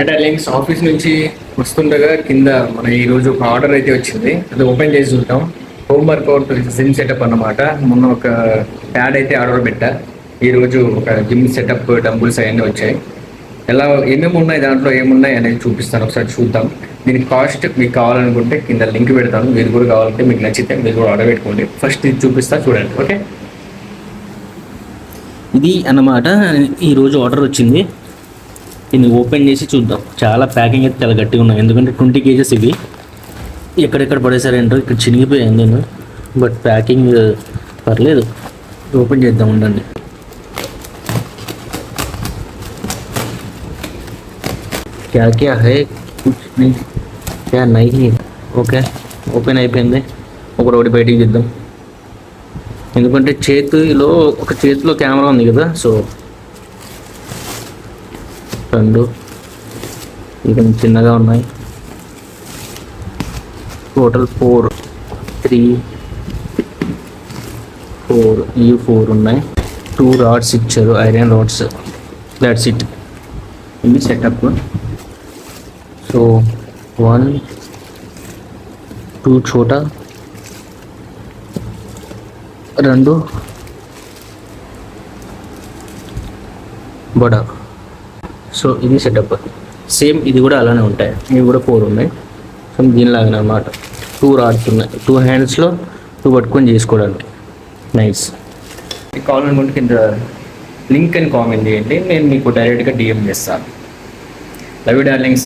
Darlings office నుంచి వస్తుండగా కింద మన ఈ రోజు ఒక ఆర్డర్ అయితే వచ్చింది. అది ఓపెన్ చేసి చూద్దాం. హోమ్ వర్కౌట్ జిమ్ సెటప్ అన్నమాట. మొన్న ఒక ప్యాడ్ అయితే ఆర్డర్ పెట్టా. ఈ రోజు ఒక జిమ్ సెటప్ డంబుల్స్ అవన్నీ వచ్చాయి. ఎలా ఏమేమి ఉన్నాయి, దాంట్లో ఏమున్నాయి అనేది చూపిస్తాను, ఒకసారి చూద్దాం. దీనికి కాస్ట్ మీకు కావాలనుకుంటే కింద లింక్ పెడతాను. మీరు కూడా కావాలంటే మీకు నచ్చితే మీరు కూడా ఆర్డర్ పెట్టుకోండి. ఫస్ట్ ఇది చూపిస్తా, చూడండి. ఓకే, ఇది అన్నమాట ఈరోజు ఆర్డర్ వచ్చింది. దీన్ని ఓపెన్ చేసి చూద్దాం. చాలా ప్యాకింగ్ అయితే చాలా గట్టిగా ఉన్నాయి, ఎందుకంటే 20 kgs ఇవి. ఎక్కడెక్కడ పడేసారేంటో, ఇక్కడ చినిగిపోయాను నేను, బట్ ప్యాకింగ్ పర్లేదు. ఓపెన్ చేద్దాం, ఉండండి. क्या क्या है कुछ नहीं, क्या नहीं. ఓకే, ఓపెన్ అయిపోయింది. ఒకటి బయటికి తీద్దాం, ఎందుకంటే ఒక చేతిలో కెమెరా ఉంది కదా. సో 2 ఇక చిన్నగా ఉన్నాయి. టోటల్ 4 ఉన్నాయి. 2 రాడ్స్ ఇచ్చారు, ఐరన్ రాడ్స్. That's it. ఇది సెటప్. సో 1 2 छोटा, 2 బడా. సో ఇది సెటప్. సేమ్ ఇది కూడా అలానే ఉంటాయి. ఇవి కూడా 4 ఉన్నాయి. సో దీనిలాగానే అన్నమాట. 2 రాడ్స్ ఉన్నాయి. 2 హ్యాండ్స్లో 2 పట్టుకొని చేసుకోవడానికి. నైస్. కావాలనుకుంటే కింద లింక్ అని కామెంట్ చేయండి, నేను మీకు డైరెక్ట్గా డిఎం చేస్తాను. Love you darlings.